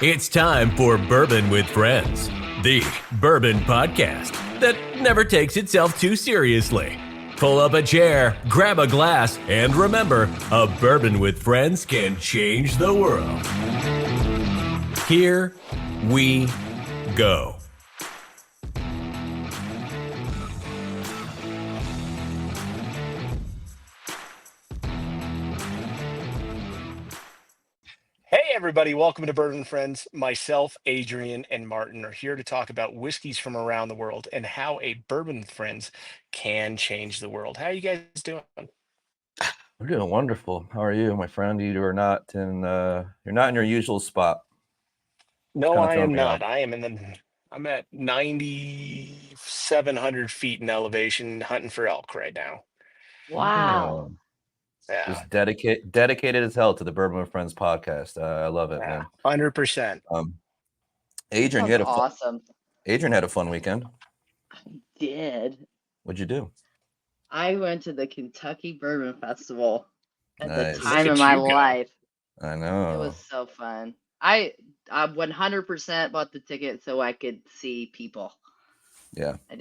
It's time for Bourbon with Friends, the bourbon podcast that never takes itself too seriously. Pull up a chair, grab a glass, and remember, a bourbon with friends can change the world. Here we go. Hey everybody, welcome to Bourbon and Friends. Myself, Adrian, and Martin are here to talk about whiskeys from around the world and how a Bourbon with Friends can change the world. How are you guys doing? We're doing wonderful. How are you, my friend? You are not in you're not in your usual spot. No, Kinda I throwing am me off. not. I'm at 9,700 feet in elevation hunting for elk right now. Wow. Yeah, Just dedicated as hell to the Bourbon with Friends podcast. I love it, man. 100%. Adrian, Sounds awesome. Adrian had a fun weekend. Did. What'd you do? I went to the Kentucky Bourbon Festival at Nice. the Look time at of my you go. life. I It know. was so fun. I 100% bought the ticket so I could see people. Yeah. I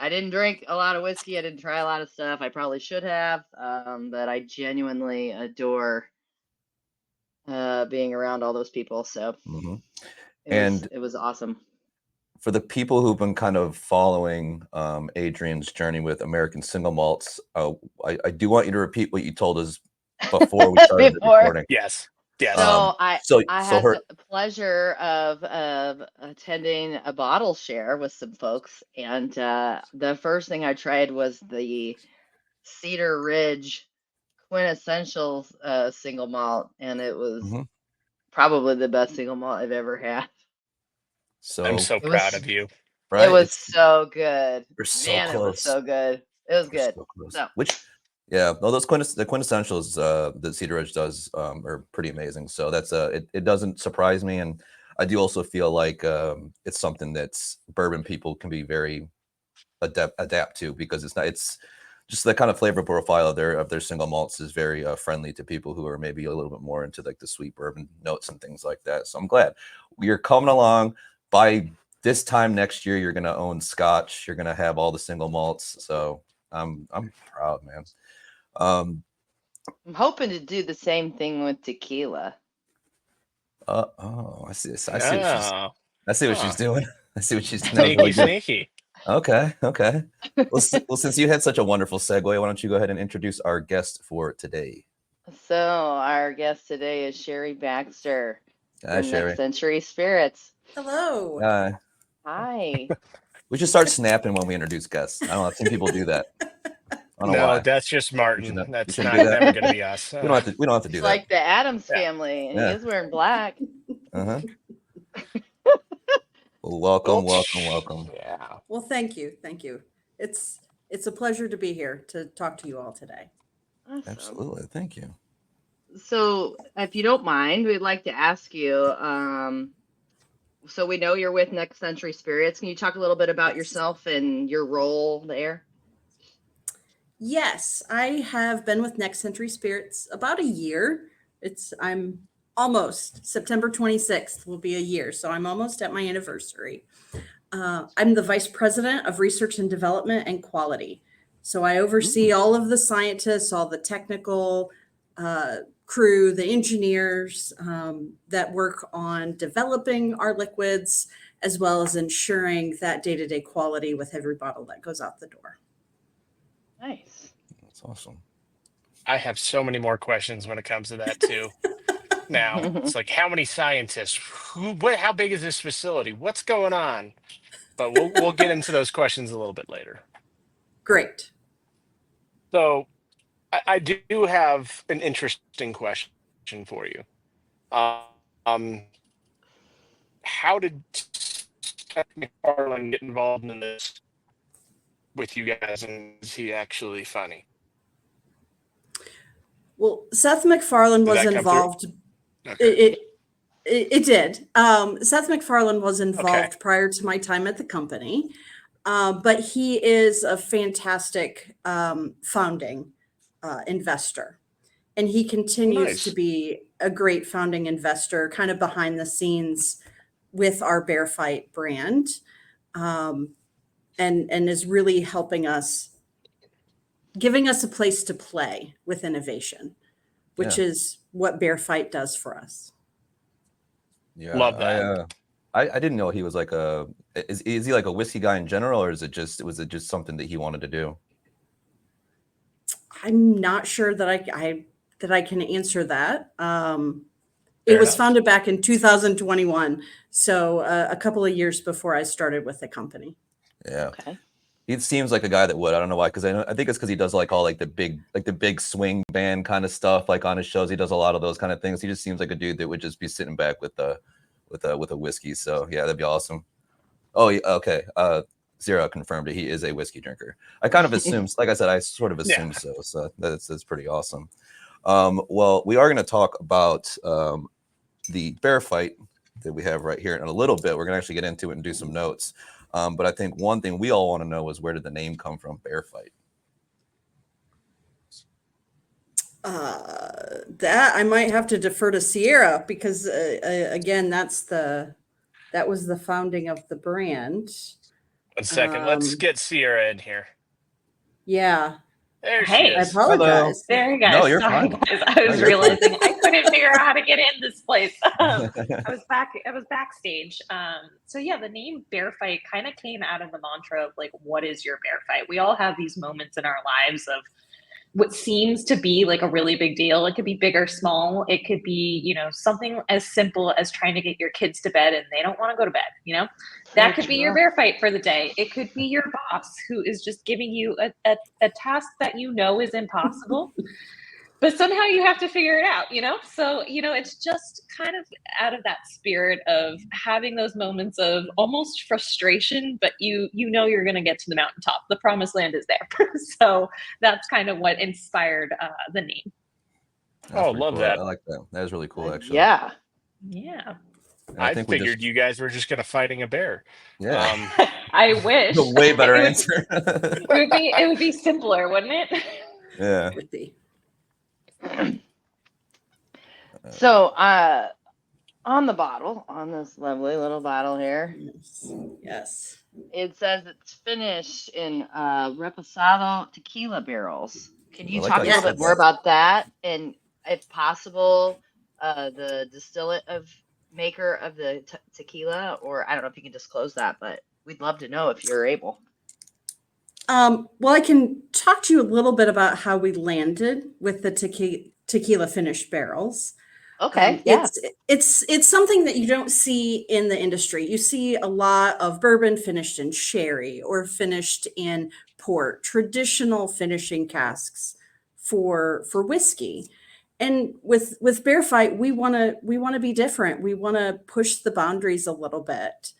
didn't drink a lot of whiskey. I didn't try a lot of stuff. I probably should have, but I genuinely adore being around all those people. So hmm it was awesome. For the people who've been kind of following Adrian's journey with American single malts, I do want you to repeat what you told us before we started the recording. Yes. Yes. So I had her- the pleasure of attending a bottle share with some folks, and the first thing I tried was the Cedar Ridge quintessential single malt, and it was Mhm. probably the best single malt I've ever had. I'm so It proud was- of you. right? It was so good. We're so Man, it was close. so good. It was We're good. so close. So No, those the quintessentials that Cedar Ridge does are pretty amazing. So that's it doesn't surprise me, and I do also feel like it's something that's bourbon people can be very adapt to, because it's just the kind of flavor profile of their single malts is very friendly to people who are maybe a little bit more into like the sweet bourbon notes and things like that. So I'm glad you're coming along. By this time next year, you're gonna own Scotch. You're gonna have all the single malts. So I'm proud, man. I'm hoping to do the same thing with tequila. I see. I see Oh, what she's doing. I see what she's doing. That was sneaky, really good. sneaky. Okay. Well, since you had such a wonderful segue, why don't you go ahead and introduce our guest for today? So our guest today is Shari Baxter Hi, from Shari. Next Century Spirits. Hello. Hi. We should start snapping when we introduce guests. I don't know. I've seen people do that. I don't know No, why. that's just Martin. shouldn't- That's you shouldn't not do that. never going to be us. We don't have to do It's that. like the Addams Yeah. family, and Yeah. he is wearing black. Uh-huh. Well, welcome. Yeah. Well, thank you. It's a pleasure to be here to talk to you all today. Awesome. Absolutely. Thank you. So, if you don't mind, we'd like to ask you. So we know you're with Next Century Spirits. Can you talk a little bit about yourself and your role there? Yes, I have been with Next Century Spirits about a year. I'm almost September 26th will be a year, so I'm almost at my anniversary. I'm the Vice President of Research and Development and Quality. So I oversee all of the scientists, all the technical crew, the engineers that work on developing our liquids, as well as ensuring that day-to-day quality with every bottle that goes out the door. Nice. That's awesome. I have so many more questions when it comes to that too. Now, it's like, how many scientists? How big is this facility? What's going on? But we'll get into those questions a little bit later. Great. So, I do have an interesting question for you. How did Seth McFarland get involved in this with you guys, and is he actually funny? Well, Seth McFarland Did was that come through? involved. Okay. It did. Seth McFarland was involved prior to my time at the company, but he is a fantastic founding investor. and he continues to Nice. be a great founding investor, kind of behind the scenes with our Bear Fight brand, and is really helping us, giving us a place to play with innovation, which Yeah. is what Bear Fight does for us. Yeah, Love that. I didn't know he was like is he like a whiskey guy in general, or was it just something that he wanted to do? I'm not sure that I can answer that. It Fair was enough. founded back in 2021, so a couple of years before I started with the company. Yeah. Okay. He seems like a guy that would. I don't know why, because I think it's because he does like all like the big swing band kind of stuff, like on his shows. He does a lot of those kind of things. He just seems like a dude that would just be sitting back with a whiskey. So yeah, that'd be awesome. Oh, yeah, okay. Zero confirmed it. He is a whiskey drinker. I kind of assumed, like I said, I sort of assumed so. So that's pretty awesome. Well, we are going to talk about the Bear Fight that we have right here in a little bit. We're going to actually get into it and do some notes. But I think one thing we all want to know is, where did the name come from, Bear Fight? That I might have to defer to Ciarra, because again, that was the founding of the brand. 1 second. Let's Um, get Ciarra in here. Yeah, There she Hey. I is. apologize. There you go. No, you're Sorry, fine. guys. I was you're realizing I couldn't figure out how to get in this place. I was backstage. So yeah, the name Bear Fight kind of came out of the mantra of like, what is your bear fight? We all have these moments in our lives of what seems to be like a really big deal. It could be big or small. It could be, something as simple as trying to get your kids to bed and they don't want to go to bed, That could be your bear fight for the day. It could be your boss who is just giving you a task that is impossible, but somehow you have to figure it out, So, it's just kind of out of that spirit of having those moments of almost frustration, but you're going to get to the mountaintop. The promised land is there. So that's kind of what inspired the name. That's Oh, pretty love cool. that. I like that. That is really cool, actually. Yeah. Yeah. And I think we figured you guys were just going to fighting a bear. Yeah. I wish. A way better It would- answer. It would be simpler, wouldn't it? Yeah. Would be. So, on the bottle, on this lovely little bottle here, Yes. it says it's finished in reposado tequila barrels. Can you I like talk how a you little said bit more that. about that, and if possible, the distillate of maker of the tequila, or I don't know if you can disclose that, but we'd love to know if you're able. Well, I can talk to you a little bit about how we landed with the tequila finished barrels. Okay, yeah. It's something that you don't see in the industry. You see a lot of bourbon finished in sherry or finished in port, traditional finishing casks for whiskey. And with Bear Fight, we want to be different. We want to push the boundaries a little bit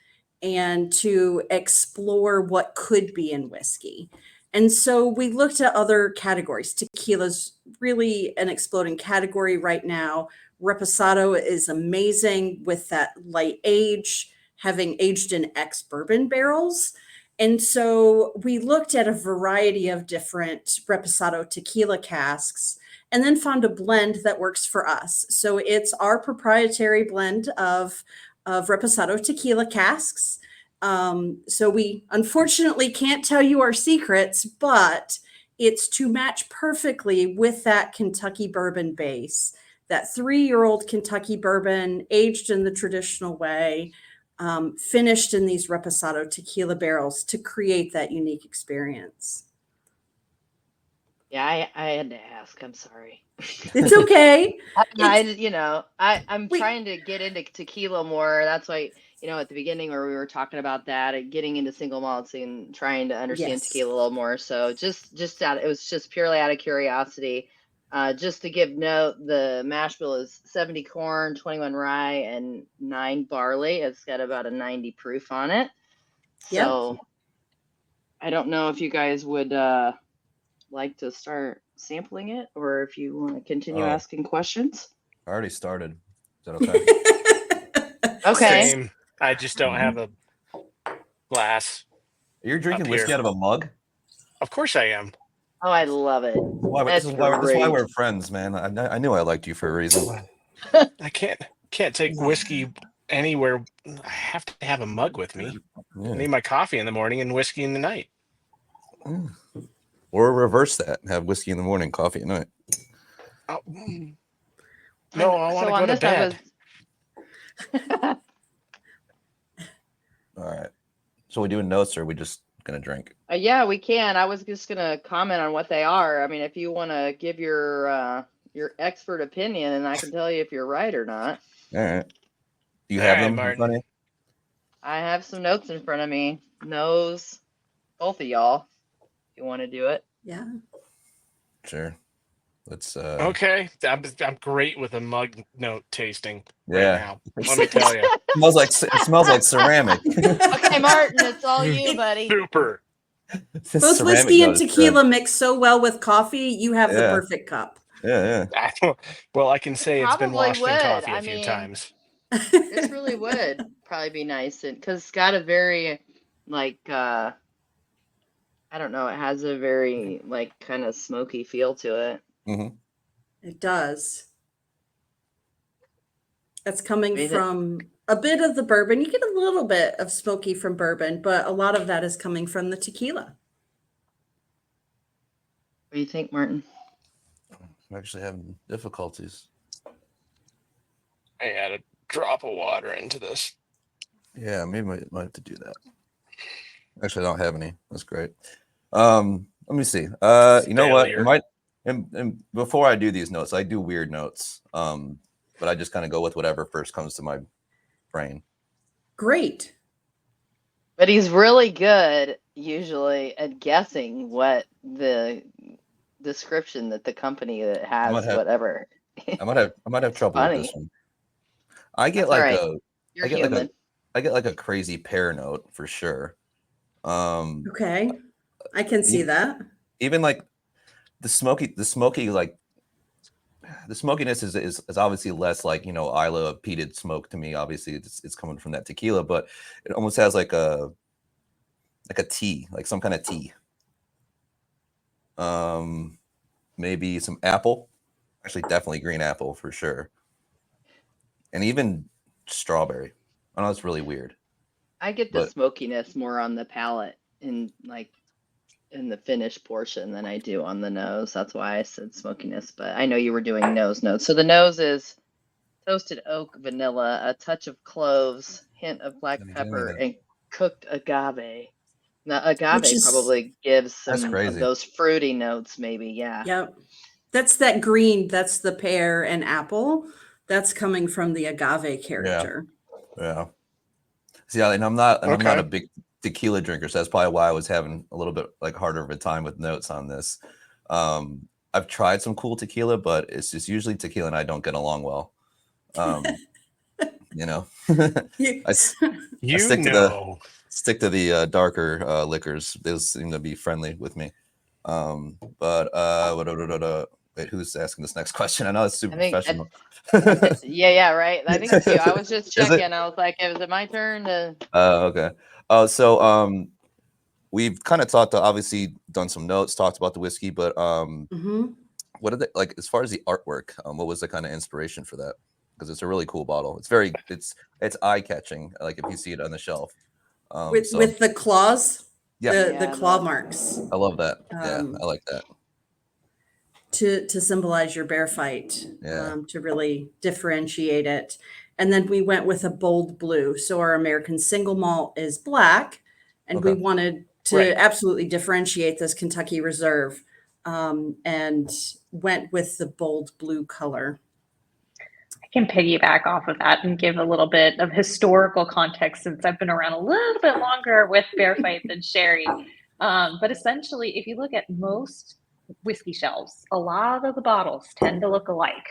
and to explore what could be in whiskey. And so we looked at other categories. Tequila's really an exploding category right now. Reposado is amazing with that light age, having aged in ex-bourbon barrels. And so we looked at a variety of different Reposado tequila casks and then found a blend that works for us. So it's our proprietary blend of Reposado tequila casks. So we unfortunately can't tell you our secrets, but it's to match perfectly with that Kentucky bourbon base, that 3-year-old Kentucky bourbon aged in the traditional way, finished in these Reposado tequila barrels to create that unique experience. Yeah, I had to ask. I'm sorry. It's okay. I'm We- trying to get into tequila more. That's why, at the beginning where we were talking about that, getting into single malts and trying to understand Yes. tequila a little more. So it was just purely out of curiosity. Just to give note, the mash bill is 70 corn, 21 rye, and 9 barley. It's got about a 90 proof on it. Yep. So I don't know if you guys would like to start sampling it, or if you want to continue Oh. asking questions. I already started. Is that okay? Okay. Same. I just don't have a glass. You're drinking Up whiskey here. out of a mug? Of course I am. Oh, I love it. This is why great. we're friends, man. I knew I liked you for a reason. I can't take whiskey anywhere. I have to have a mug with me. I Yeah. need my coffee in the morning and whiskey in the night. Or reverse that. Have whiskey in the morning, coffee at night. Oh, no, I want to go to bed. All right. So we doing notes, or are we just gonna drink? Yeah, we can. I was just gonna comment on what they are. I mean, if you want to give your expert opinion, and I can tell you if you're right or not. All right. Do you All have right, them in Martin. front of you? I have some notes in front of me. Nose, both of y'all. If you want to do it. Yeah. Sure. Let's. Okay, I'm great with a mug note tasting right Yeah. now. Let me tell you. It smells like ceramic. Okay, Martin, it's all you, buddy. Super. Both whiskey and tequila mix so well with coffee. You have the perfect cup. Yeah. Well, I can say it's been Probably washed in would. coffee I a few mean, times. This really would probably be nice, because it's got a very I don't know, it has a very kind of smoky feel to it. Mm-hmm. It does. That's coming from a bit of the bourbon. You get a little bit of smoky from bourbon, but a lot of that is coming from the tequila. What do you think, Martin? I'm actually having difficulties. I add a drop of water into this. Yeah, maybe I might have to do that. Actually, I don't have any. That's great. Let me see. You know what? And before I do these notes, I do weird notes. But I just kind of go with whatever first comes to my brain. Great. But he's really good usually at guessing what the description that the company that has whatever. I might have trouble with this one. I get I get like a crazy pear note for sure. Okay. I can see that. Even like the smoky the smokiness is obviously less like, Isla peated smoke to me. Obviously it's coming from that tequila, but it almost has like a tea, like some kind of tea. Maybe some apple, actually definitely green apple for sure. And even strawberry. I know it's really weird. I get the smokiness more on the palate in the finished portion than I do on the nose. That's why I said smokiness, but I know you were doing nose notes. So the nose is toasted oak, vanilla, a touch of cloves, hint of black pepper, and cooked agave. Now agave probably gives some of those fruity notes, maybe. Yeah. Yep. That's that green. That's the pear and apple. That's coming from the agave character. Yeah. See, and I'm not a big tequila drinker, so that's probably why I was having a little bit harder of a time with notes on this. I've tried some cool tequila, but it's just usually tequila and I don't get along well. I stick to the darker liquors. Those seem to be friendly with me. Wait, who's asking this next question? I know it's super professional. Yeah, right. I think it's you. I was just checking. I was like, is it my turn to? Okay. So we've kind of obviously done some notes, talked about the whiskey, but what are they like as far as the artwork? What was the kind of inspiration for that? Because it's a really cool bottle. It's eye catching. Like if you see it on the shelf. With the claws, yeah, the claw marks. I love that. Yeah, I like that. To symbolize your bear fight, to really differentiate it. And then we went with a bold blue. So our American single malt is black, and we wanted to absolutely differentiate this Kentucky Reserve, and went with the bold blue color. I can piggyback off of that and give a little bit of historical context since I've been around a little bit longer with bear fight than Shari. But essentially, if you look at most whiskey shelves, a lot of the bottles tend to look alike.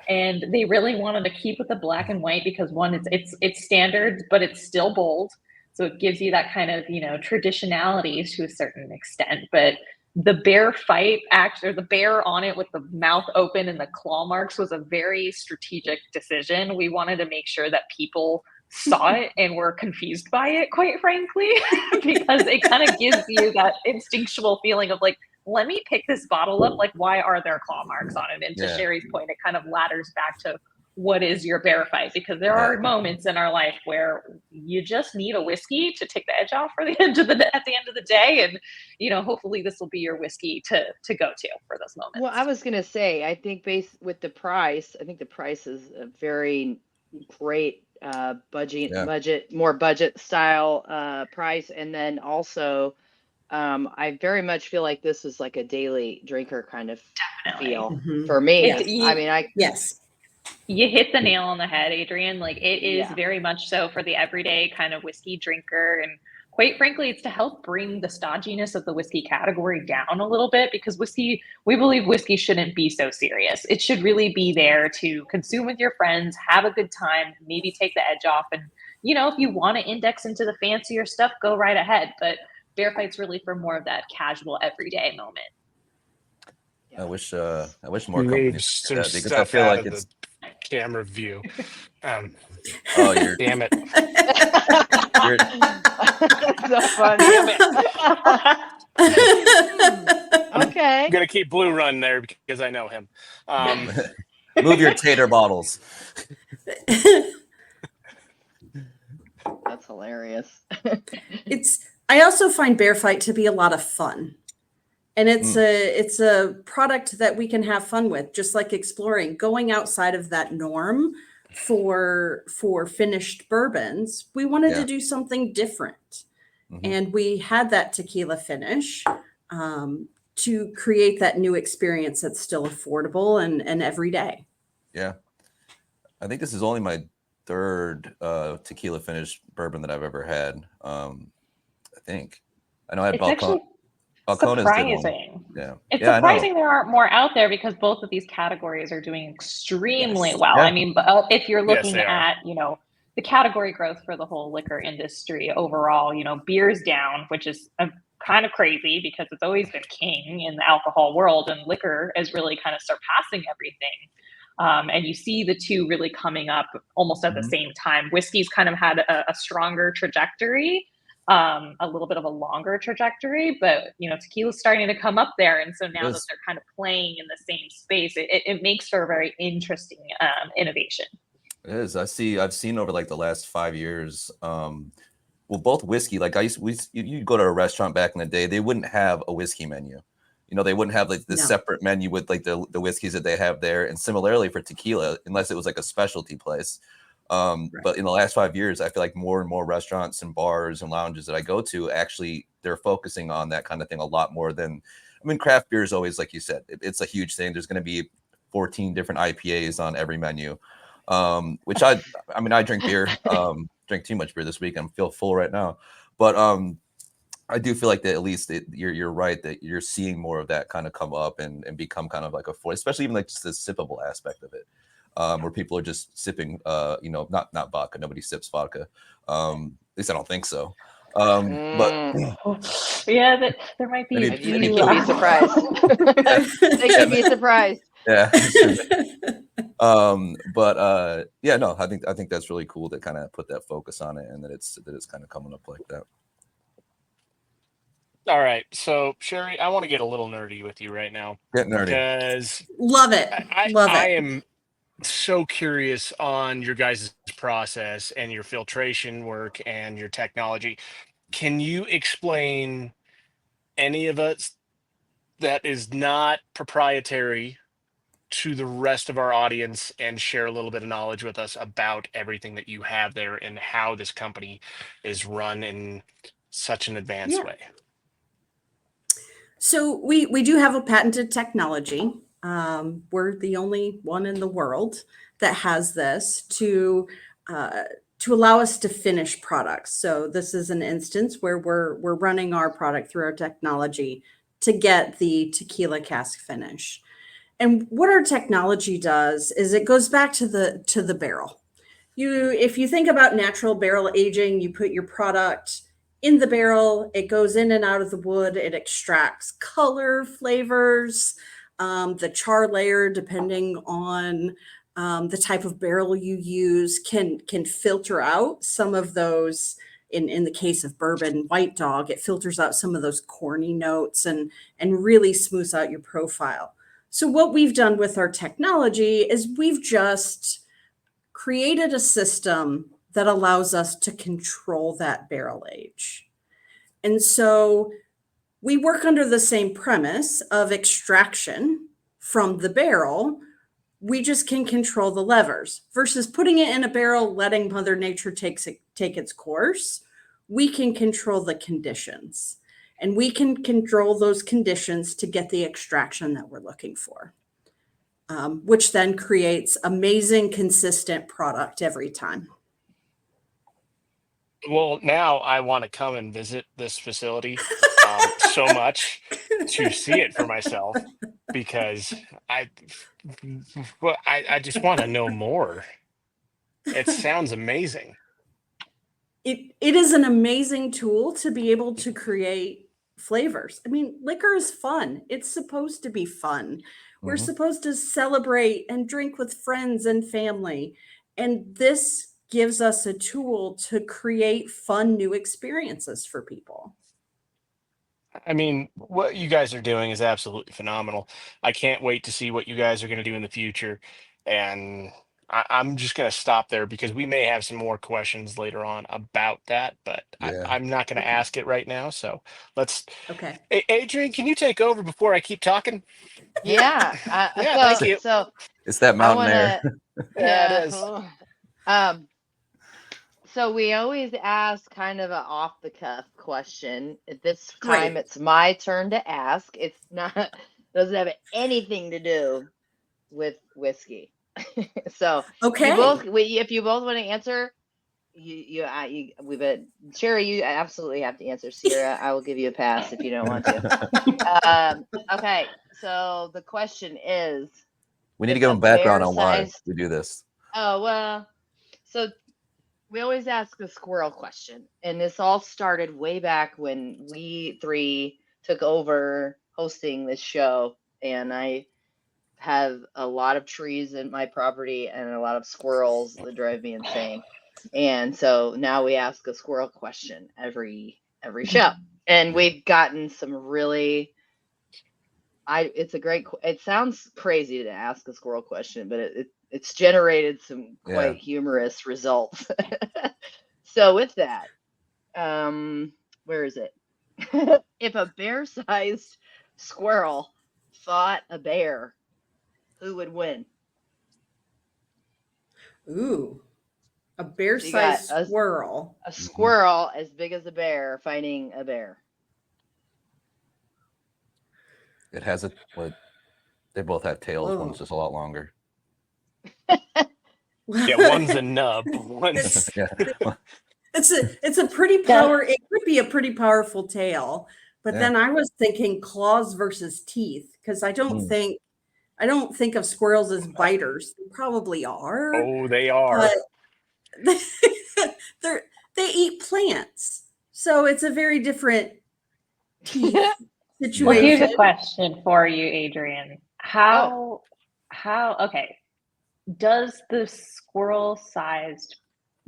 And they really wanted to keep with the black and white because one, it's standard, but it's still bold. So it gives you that kind of, traditionality to a certain extent. But the bear fight or the bear on it with the mouth open and the claw marks was a very strategic decision. We wanted to make sure that people saw it and were confused by it, quite frankly, because it kind of gives you that instinctual feeling of like, let me pick this bottle up. Like, why are there claw marks on it? And to Yeah. Sherry's point, it kind of ladders back to what is your bear fight? Because there are moments in our life where you just need a whiskey to take the edge off at the end of the day. And, you know, hopefully this will be your whiskey to go to for those moments. Well, I was gonna say, I think based with the price, I think the price is a very great more budget style price. And then also, I very much feel like this is like a daily drinker kind of feel for me. I mean, yes. You hit the nail on the head, Adrienne. Like, it is Yeah. very much so for the everyday kind of whiskey drinker. And quite frankly, it's to help bring the stodginess of the whiskey category down a little bit, because we believe whiskey shouldn't be so serious. It should really be there to consume with your friends, have a good time, maybe take the edge off. And, you know, if you want to index into the fancier stuff, go right ahead. But Bear Fight's really for more of that casual everyday moment. I wish more companies Move did some that, because I stuff feel out like of it's the camera view. oh, you're Damn it. so funny. Okay. I'm gonna keep Blue Run there because I know him. move your tater bottles. That's hilarious. I also find Bear Fight to be a lot of fun. And it's a product that we can have fun with, just like exploring, going outside of that norm for finished bourbons. We wanted to do something different. And we had that tequila finish to create that new experience that's still affordable and everyday. Yeah. I think this is only my third tequila finished bourbon that I've ever had. I think. I know I had Balcones. Surprising. Yeah. It's surprising there aren't more out there, because both of these categories are doing extremely well. Yeah. I mean, if you're looking at, you know, the category growth for the whole liquor industry overall, you know, beer's down, which is kind of crazy because it's always been king in the alcohol world, and liquor is really kind of surpassing everything. And you see the two really coming up almost at the same time. Whiskey's kind of had a stronger trajectory, a little bit of a longer trajectory, but, you know, tequila's starting to come up there. And so now that they're kind of playing in the same space, it makes for a very interesting innovation. It is. I've seen over like the last 5 years, well, both whiskey, like you go to a restaurant back in the day, they wouldn't have a whiskey menu. You know, they wouldn't have like the separate menu with like the whiskeys that they have there. And similarly for tequila, unless it was like a specialty place. But in the last 5 years, I feel like more and more restaurants and bars and lounges that I go to, actually, they're focusing on that kind of thing a lot more than, I mean, craft beer is always, like you said, it's a huge thing. There's going to be 14 different IPAs on every menu, which I mean, I drink beer, drink too much beer this week. I feel full right now, but I do feel like that at least you're right that you're seeing more of that kind of come up and become kind of like a force, especially even like just the sippable aspect of it. Where people are just sipping, you know, not vodka. Nobody sips vodka. At least I don't think so. But yeah, there might be. You can be surprised. They can be surprised. Yeah. Yeah, no, I think that's really cool to kind of put that focus on it, and that it's kind of coming up like that. All right, so Sherry, I want to get a little nerdy with you right now. Get nerdy. Because Love it. I am so curious on your guys' process and your filtration work and your technology. Can you explain any of it that is not proprietary to the rest of our audience and share a little bit of knowledge with us about everything that you have there and how this company is run in such an advanced way? So we do have a patented technology. We're the only one in the world that has this to allow us to finish products. So this is an instance where we're running our product through our technology to get the tequila cask finish. And what our technology does is it goes back to the barrel. If you think about natural barrel aging, you put your product in the barrel, it goes in and out of the wood, it extracts color, flavors, the char layer, depending on the type of barrel you use, can filter out some of those in the case of bourbon white dog, it filters out some of those corny notes and really smooths out your profile. So what we've done with our technology is we've just created a system that allows us to control that barrel age. And so we work under the same premise of extraction from the barrel. We just can control the levers versus putting it in a barrel, letting Mother Nature take its course. We can control the conditions, and we can control those conditions to get the extraction that we're looking for, which then creates amazing, consistent product every time. Well, now I want to come and visit this facility so much to see it for myself because I just want to know more. It sounds amazing. It is an amazing tool to be able to create flavors. I mean, liquor is fun. It's supposed to be fun. We're supposed to celebrate and drink with friends and family. And this gives us a tool to create fun new experiences for people. I mean, what you guys are doing is absolutely phenomenal. I can't wait to see what you guys are going to do in the future. And I'm just going to stop there because we may have some more questions later on about that, but Yeah. I'm not going to ask it right now. So let's. Okay. Adrian, can you take over before I keep talking? Yeah. Thank you. So It's that I mountain want air. to. Yeah, it is. So we always ask kind of an off the cuff question. At this Great. time, it's my turn to ask. It's not doesn't have anything to do with whiskey. So Okay. if you both want to answer, Shari, you absolutely have to answer. Ciarra, I will give you a pass if you don't want to. Okay. So the question is, We need to if give a them background on why bear-sized- we do this. Oh, well, so we always ask the squirrel question. And this all started way back when we three took over hosting this show. And I have a lot of trees in my property and a lot of squirrels that drive me insane. And so now we ask a squirrel question every show. And we've gotten some really it sounds crazy to ask a squirrel question, but it's generated some quite humorous results. So with that, where is it? If a bear-sized squirrel fought a bear, who would win? Ooh, a So you bear-sized got squirrel. a squirrel as big as a bear fighting a bear. It has they both have tails. Whoa. One's just a lot longer. Yeah, one's a nub. One's Yeah. It's a pretty it could be a pretty powerful tail, but Yeah. then I was thinking claws versus teeth because I don't think of squirrels as biters. They probably are. oh, they are. But they eat plants, so it's a very different teeth situation. Well, here's a question for you, Adrian. How okay, does the squirrel-sized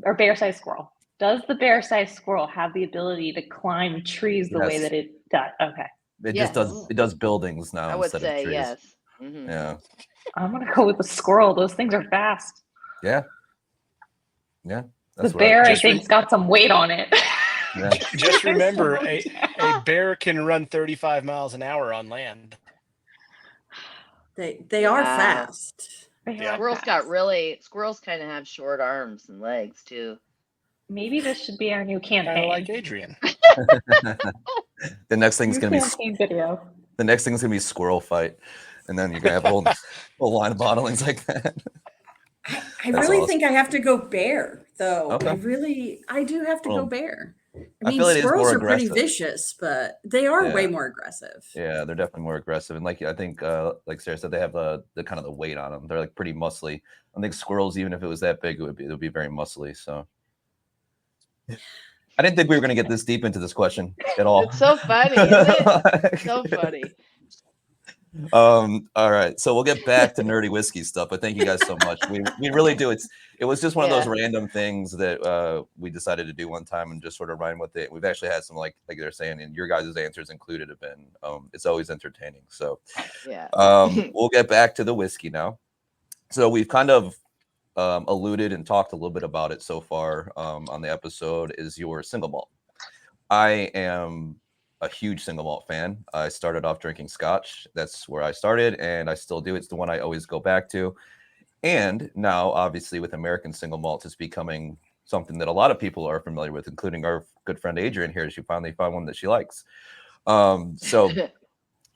or bear-sized squirrel, does the bear-sized squirrel have the ability to climb trees the way Yes. that it does? Okay. It Yes. just does buildings now I would instead say of trees. yes. Mhm. Yeah. I'm gonna go with the squirrel. Those things are fast. Yeah. The That's what bear, I Just think, has got some weight on it. Yeah. Just remember, a bear can run 35 miles an hour on land. They are Wow. fast. Yeah. Squirrels kind of have short arms and legs too. Maybe this should be our new Kind campaign. of like Adrian. The next thing's New gonna be campaign video. the next thing's gonna be squirrel fight, and then you're gonna have a whole line of bottlings like that. I That's really awesome. think I have to go bear, though. Okay. I do have to Well, go bear. I I mean, feel it is squirrels more are pretty aggressive. vicious, but they are Yeah. way more aggressive. Yeah, they're definitely more aggressive, and like I think, like Sarah said, they have the kind of the weight on them. They're like pretty muscly. I think squirrels, even if it was that big, it would be very muscly. So I didn't think we were going to get this deep into this question at all. It's so funny, isn't it? So funny. All right, so we'll get back to nerdy whiskey stuff, but thank you guys so much. We really do. It was just one of those Yeah. random things that we decided to do one time and just sort of run with it. We've actually had some like they're saying, and your guys' answers included have been it's always entertaining. So Yeah. we'll get back to the whiskey now. So we've kind of alluded and talked a little bit about it so far on the episode. Is your single malt? I am a huge single malt fan. I started off drinking Scotch. That's where I started, and I still do. It's the one I always go back to. And now, obviously, with American single malts, it's becoming something that a lot of people are familiar with, including our good friend Adrian here. She finally found one that she likes. So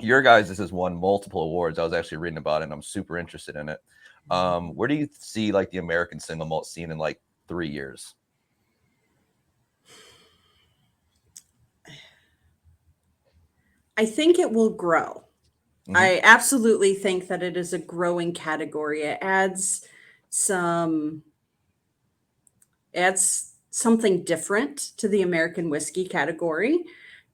your guys, this has won multiple awards. I was actually reading about it, and I'm super interested in it. Where do you see like the American single malt scene in like 3 years? I think it will grow. I absolutely think that it is a growing category. It adds something different to the American whiskey category.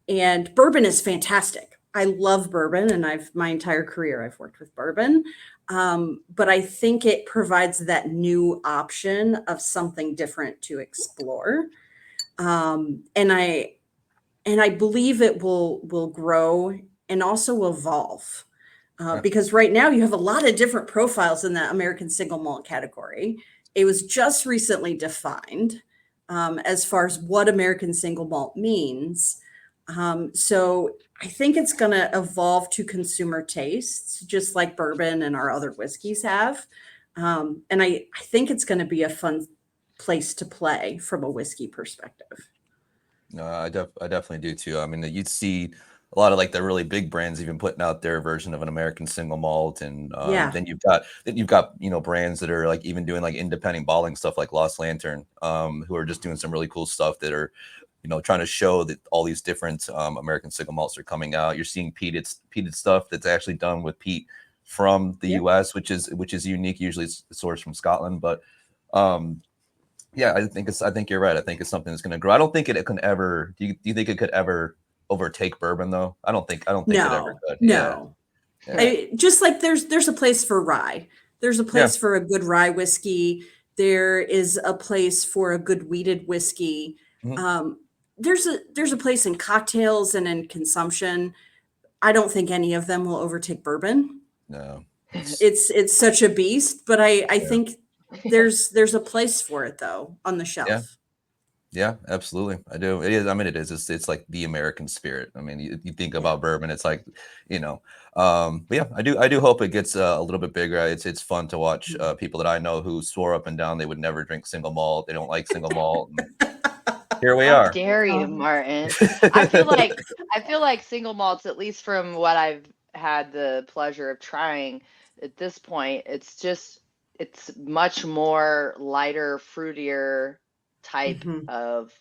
And bourbon is fantastic. I love bourbon, and my entire career I've worked with bourbon. But I think it provides that new option of something different to explore. And I believe it will grow and also evolve. Because right now you have a lot of different profiles in the American single malt category. It was just recently defined as far as what American single malt means. So I think it's going to evolve to consumer tastes, just like bourbon and our other whiskeys have. And I think it's going to be a fun place to play from a whiskey perspective. No, I definitely do too. I mean, you'd see a lot of like the really big brands even putting out their version of an American single malt, and then you've got brands that are like even doing like independent bottling stuff like Lost Lantern, who are just doing some really cool stuff that are trying to show that all these different American single malts are coming out. You're seeing peated stuff that's actually done with peat from the U.S., which is unique. Usually it's sourced from Scotland, but yeah, I think you're right. I think it's something that's going to grow. I don't think it can ever. Do you think it could ever overtake bourbon though? I don't think it ever could. No. Yeah. Just like there's a place for rye. There's a place for a good rye whiskey. There is a place for a good wheated whiskey. There's a place in cocktails and in consumption. I don't think any of them will overtake bourbon. No. It's such a beast, but I think there's a place for it though on the shelf. Yeah, absolutely. I do. It is. I mean, it is. It's like the American spirit. I mean, you think about bourbon, it's like, but yeah, I do hope it gets a little bit bigger. It's fun to watch people that I know who swore up and down they would never drink single malt. They don't like single malt. Here we How are. dare you, Martin? I feel like single malts, at least from what I've had the pleasure of trying at this point, it's much more lighter, fruitier type of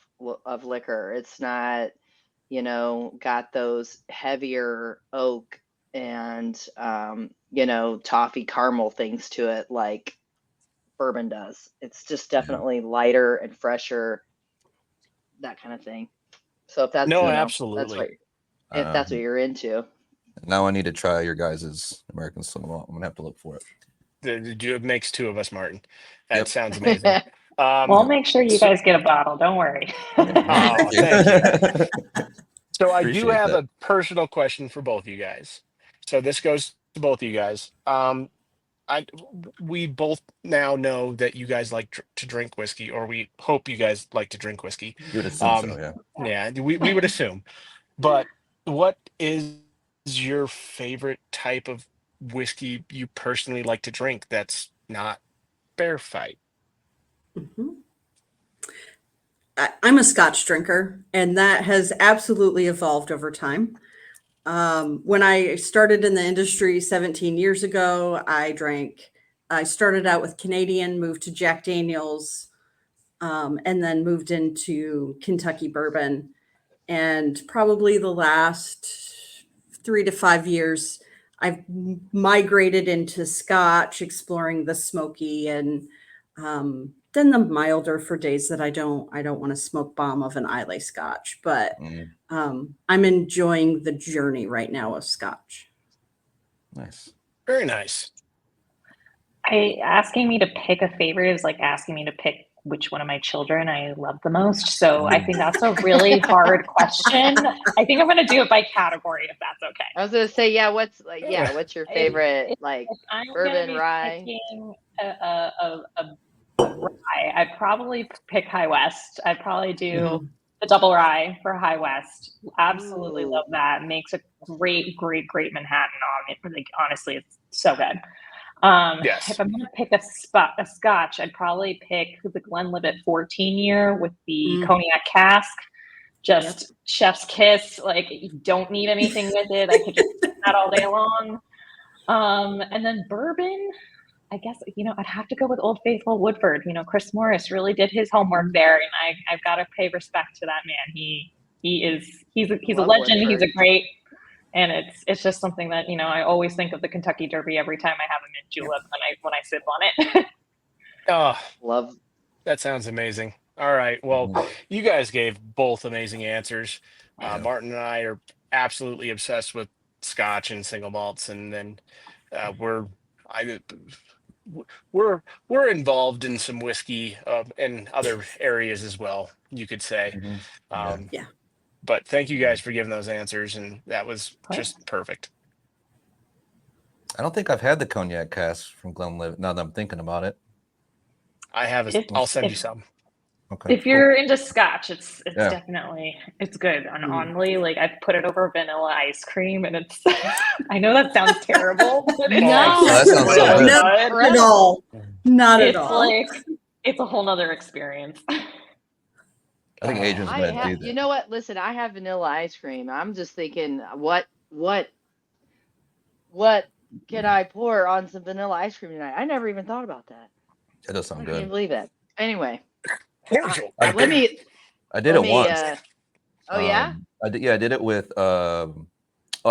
liquor. It's not, got those heavier oak and toffee caramel things to it like bourbon does. It's just definitely lighter and fresher, that kind of thing. So if that's absolutely, if that's what you're into. Now I need to try your guys' American single malt. I'm gonna have to look for it. It makes two of us, Martin. That sounds amazing. We'll make sure you guys get a bottle. Don't worry. Thank you. So I do Appreciate have that. a personal question for both of you guys. So this goes to both of you guys. We both now know that you guys like to drink whiskey, or we hope you guys like to drink whiskey. You would assume so, yeah. Yeah, we would assume. But what is your favorite type of whiskey you personally like to drink that's not bear fight? I'm a Scotch drinker, and that has absolutely evolved over time. When I started in the industry 17 years ago, I started out with Canadian, moved to Jack Daniels, and then moved into Kentucky bourbon. And probably the last 3 to 5 years, I've migrated into Scotch, exploring the smoky and then the milder for days that I don't want to smoke bomb of an Islay Scotch. But I'm enjoying the journey right now of Scotch. Nice. Very nice. Asking me to pick a favorite is like asking me to pick which one of my children I love the most. So I think that's a really hard question. I think I'm going to do it by category if that's okay. I was gonna say, yeah. What's your favorite If I'm bourbon going to be rye? picking a rye, I'd probably pick High West. I'd probably do the double rye for High West. Absolutely Ooh. love that. Makes a great Manhattan on it. Like, honestly, it's so good. Yes. If I'm going to pick a scotch, I'd probably pick the Glenlivet 14 year with the cognac cask. Just chef's kiss. Like, you don't need anything with it. I could just drink that all day long. And then bourbon, I guess, I'd have to go with Old Faithful Woodford. Chris Morris really did his homework there, and I've got to pay respect to that man. He's a legend. Woodford. He's a great. And it's just something that, I always think of the Kentucky Derby every time I have a mint julep when I sip on it. Oh, Love. that sounds amazing. All right. Well, you guys gave both amazing answers. Martin and I are absolutely obsessed with Scotch and single malts, and then we're involved in some whiskey in other areas as well, you could say. Yeah. But thank you guys for giving those answers, and that was just perfect. I don't think I've had the cognac cask from Glenlivet. Now that I'm thinking about it, I have. I'll send you some. Okay. If you're into Scotch, it's definitely good. And oddly, like, I've put it over vanilla ice cream, and it's. I know that sounds terrible, but it's that sounds so good. Not at all. Not at all. Like, it's a whole nother experience. I think Adrian's going to do that. You know what? Listen, I have vanilla ice cream. I'm just thinking, what can I pour on some vanilla ice cream tonight? I never even thought about that. That does sound I good. can't believe that. Anyway, I did it once. Oh yeah. I did it with. I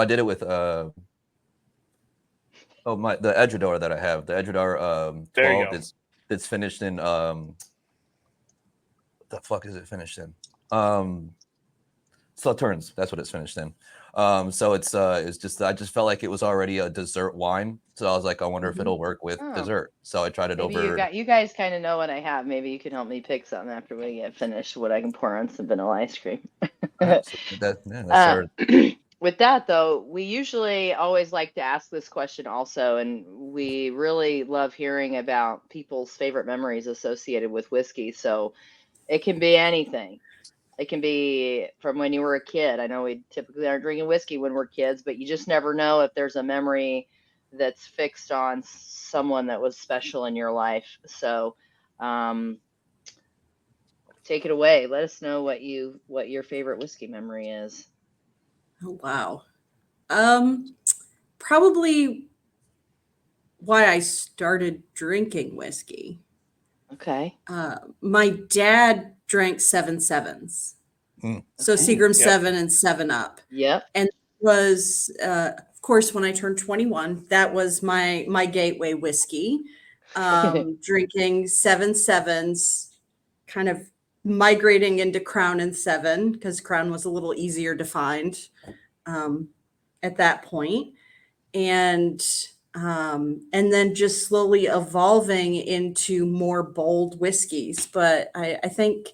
did it with. The Edredor that I have. The Edredor 12. It's finished in. The fuck is it finished in? Sauternes. That's what it's finished in. So it's just I just felt like it was already a dessert wine. So I was like, I wonder if it'll work with dessert. So I tried it over. You guys kind of know what I have. Maybe you can help me pick something after we get finished. What I can pour on some vanilla ice cream. With that though, we usually always like to ask this question also, and we really love hearing about people's favorite memories associated with whiskey. So it can be anything. It can be from when you were a kid. I know we typically aren't drinking whiskey when we're kids, but you just never know if there's a memory that's fixed on someone that was special in your life. So take it away. Let us know what your favorite whiskey memory is. Oh, wow. Probably why I started drinking whiskey. Okay. My dad drank 7-7s. So Seagram 7 and 7-Up. Yep. And it was, of course, when I turned 21, that was my gateway whiskey. Drinking 7-7s, kind of migrating into Crown and 7, because Crown was a little easier to find at that point. And then just slowly evolving into more bold whiskeys. But I think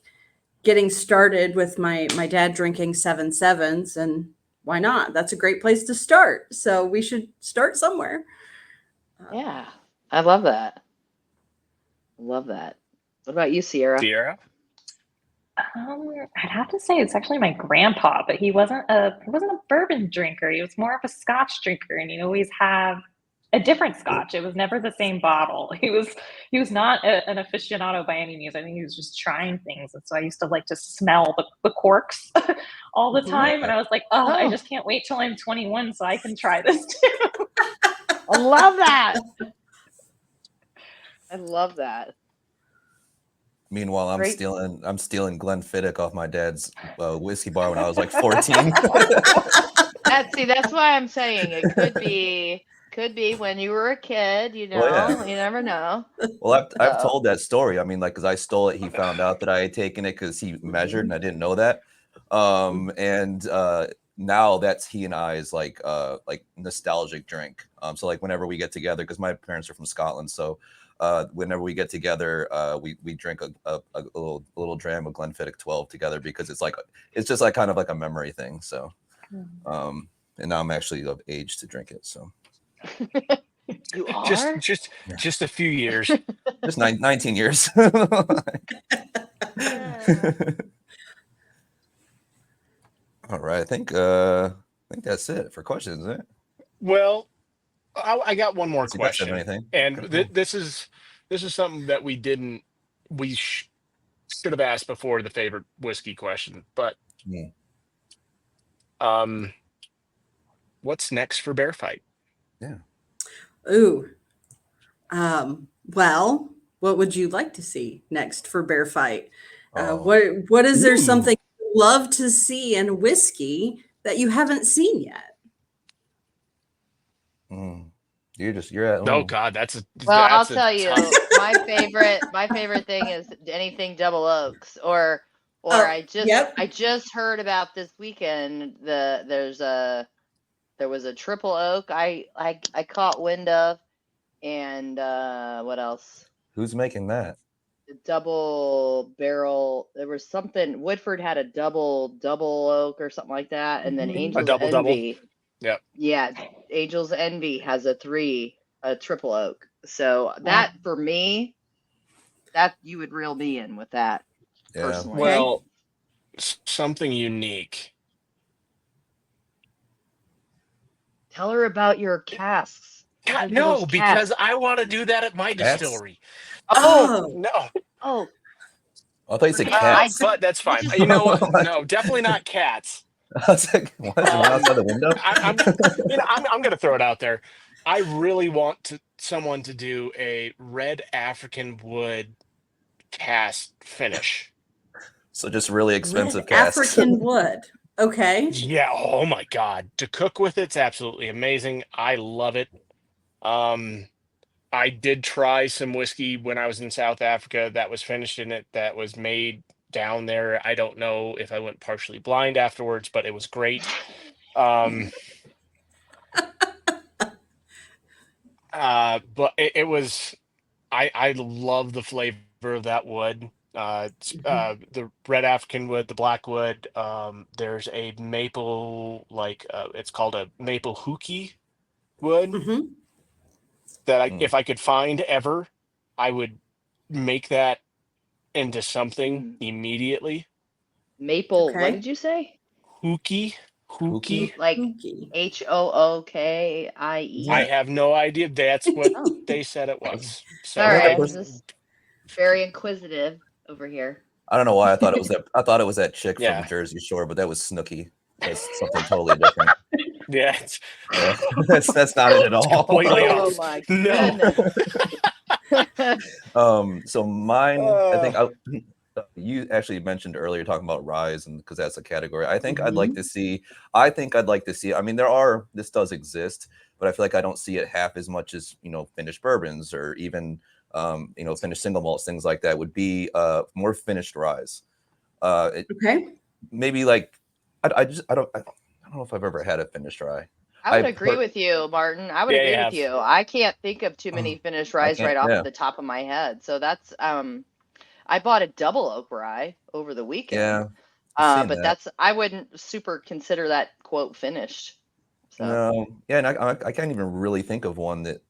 getting started with my dad drinking 7-7s, and why not? That's a great place to start. So we should start somewhere. Yeah, I love that. Love that. What about you, Ciarra? Ciarra? I'd have to say it's actually my grandpa, but he wasn't a bourbon drinker. He was more of a Scotch drinker, and he'd always have a different Scotch. It was never the same bottle. He was not an aficionado by any means. I think he was just trying things. And so I used to like to smell the corks all the time. And I was like, I just can't wait till I'm 21 so I can try this too. I love that. I love that. Meanwhile, I'm stealing Glenfiddich off my dad's whiskey bar when I was like 14. That's why I'm saying it could be when you were a kid, you know. Well, you never know. Well, I've told that story. I mean, like, because I stole it. He found out that I had taken it because he measured, and I didn't know that. And now that's he and I's like nostalgic drink. So like whenever we get together, because my parents are from Scotland, so whenever we get together, we drink a little dram of Glenfiddich 12 together, because it's just like kind of like a memory thing. So and now I'm actually of age to drink it. So You are? Just a few years. just 19 years. All right, I think that's it for questions, isn't it? Well, I got one more Has you guys said question, anything? and Okay, cool. this is something that we should have asked before the favorite whiskey question. But Yeah. what's next for Bear Fight? Yeah. Ooh. Well, what would you like to see next for Bear Fight? Oh. What is there Ooh. something you'd love to see in whiskey that you haven't seen yet? You're at Oh God, that's a Well, I'll that's a tell you, tough. my favorite thing is anything double oaks, or Oh, I yep. just heard about this weekend. There was a triple oak I caught wind of, and what else? Who's making that? Double barrel. There was something. Woodford had a double oak or something like that, and then Mhm. A Angel's double. Envy. Yep. Yeah, Angel's Envy has a triple oak. So that for me, that you would reel me in with that Yeah. personally. Well, something unique. Tell her about your casks. God, Your little no, casks. because I want to do that at my Cats? distillery. Oh, No, Oh, I thought you said Okay, cats. but that's fine. just- You know what? No, definitely not cats. I was like, what? You went outside the window? I'm going to throw it out there. I really want someone to do a red African wood cast finish. So just really expensive red casks. African wood. Okay. Yeah. Oh my God. To cook with it's absolutely amazing. I love it. I did try some whiskey when I was in South Africa that was finished in it, that was made down there. I don't know if I went partially blind afterwards, but it was great. But it was, I love the flavor of that wood. The red African wood, the black wood. There's a maple, it's called a maple hookie wood Mhm. that if I could find ever, I would make that into something immediately. maple. Okay. What did you say? Hookie. Like Spooky. HOOKIE. I have no idea. That's what Oh, they said it was. So all right. person- Just very inquisitive over here. I don't know why I thought it was that. I thought it was that chick Yeah. from Jersey Shore, but that was Snooki. That's something totally different. yeah, Yeah. That's not it at all. completely Oh off. my No. goodness. So mine, I think you actually mentioned earlier talking about rye, and because that's a category. I think I'd like to see. I mean, this does exist, but I feel like I don't see it half as much as finished bourbons or even finished single malts, things like that. Would be more finished rye. Okay. Maybe like I don't know if I've ever had a finished rye. I would agree with you, Martin. I would Yeah, agree you with have. you. I can't think of too many finished ryes can't- right off yeah. of the top of my head. So that's I bought a double oak rye over the weekend. Yeah. I've seen But that. I wouldn't super consider that quote finished. So No, yeah, and I can't even really think of one that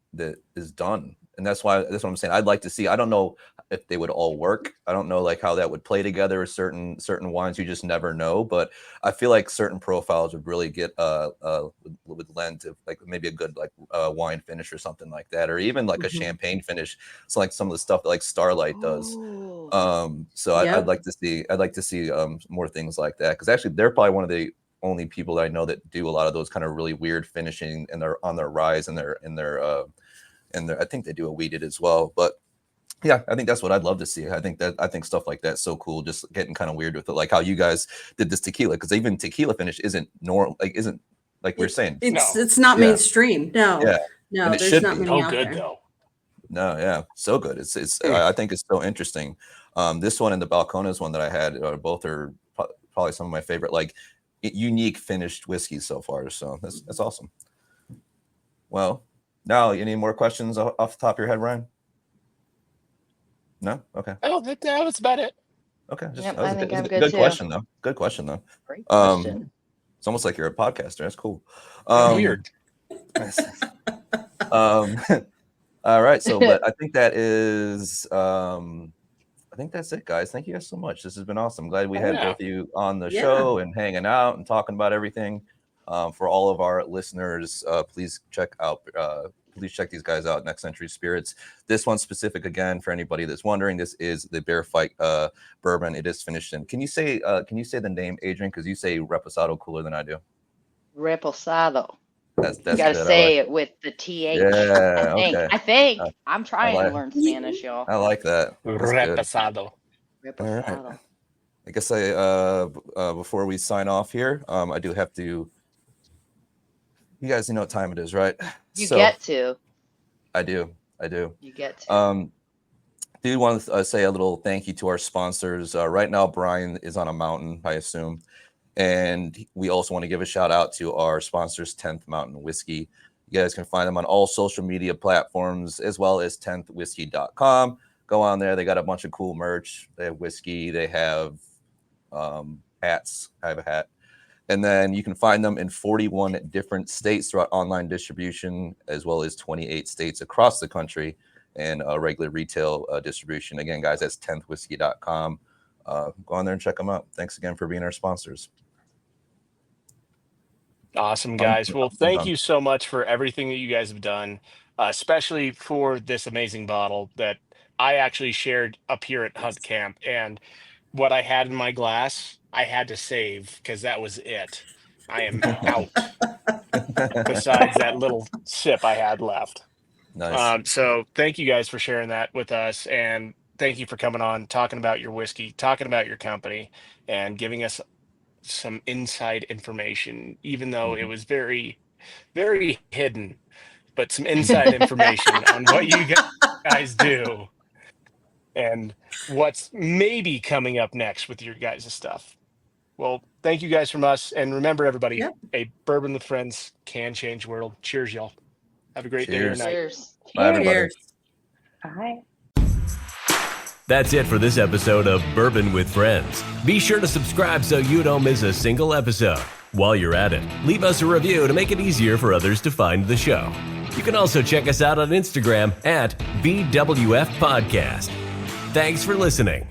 is done, and that's what I'm saying. I'd like to see. I don't know if they would all work. I don't know like how that would play together. Certain wines, you just never know. But I feel like certain profiles would really get would lend to like maybe a good like wine finish or something like that, or even like a champagne finish. So like some of the stuff that like Starlight does. Ooh. So I'd like to see more things like that, because actually they're probably one of the only people that I know that do a lot of those kind of really weird finishing and they're on their rise and their I think they do a weeded as well. But yeah, I think that's what I'd love to see. I think stuff like that's so cool, just getting kind of weird with it, like how you guys did this tequila, because even tequila finish isn't normal, isn't like we're saying. It's not mainstream. No. Yeah. No, And it there's should not be. many Oh, out good there. though. No, yeah, so good. It's I think it's so interesting. This one and the Balcones one that I had both are probably some of my favorite. Like unique finished whiskeys so far. So that's awesome. Well, now any more questions off the top of your head, Ryan? No? Okay. Oh, that was about it. Okay. Yep, That was I think I'm a good good too. question though. Good question though. Great question. It's almost like you're a podcaster. That's cool. Weird. All right. So, but I think that is, I think that's it, guys. Thank you guys so much. This has been awesome. Glad we had both of you on the show and hanging out and talking about everything. For all of our listeners, please check these guys out, Next Century Spirits. This one's specific again for anybody that's wondering. This is the Bear Fight bourbon. It is finished in. Can you say the name, Adrian? Because you say Reposado cooler than I do. Reposado. That's You gotta good. say it with the TH. Yeah. I think. I'm trying to learn Spanish, y'all. I like that. Reposado. Reposado. Right. I guess before we sign off here, I do have to. You guys know what time it is, right? You get to. I do. You get to. Do want to say a little thank you to our sponsors. Right now, Brian is on a mountain, I assume. And we also want to give a shout out to our sponsors, 10th Mountain Whiskey. You guys can find them on all social media platforms, as well as 10thwhiskey.com. Go on there. They got a bunch of cool merch. They have whiskey. They have hats. I have a hat. And then you can find them in 41 different states throughout online distribution, as well as 28 states across the country and regular retail distribution. Again, guys, that's 10thwhiskey.com. Go on there and check them out. Thanks again for being our sponsors. Awesome, guys. Well, thank you so much for everything that you guys have done, especially for this amazing bottle that I actually shared up here at Hunt Camp. And what I had in my glass, I had to save because that was it. I am out. Besides that little sip I had left. Nice. So thank you guys for sharing that with us. And thank you for coming on, talking about your whiskey, talking about your company, and giving us some inside information, even though it was very, very hidden, but some inside information on what you guys do and what's maybe coming up next with your guys' stuff. Well, thank you guys from us. And remember, everybody, a bourbon with friends can change the world. Cheers, y'all. Have a great day or night. Cheers. Bye, everybody. Bye. That's it for this episode of Bourbon with Friends. Be sure to subscribe so you don't miss a single episode. While you're at it, leave us a review to make it easier for others to find the show. You can also check us out on Instagram at BWF Podcast. Thanks for listening.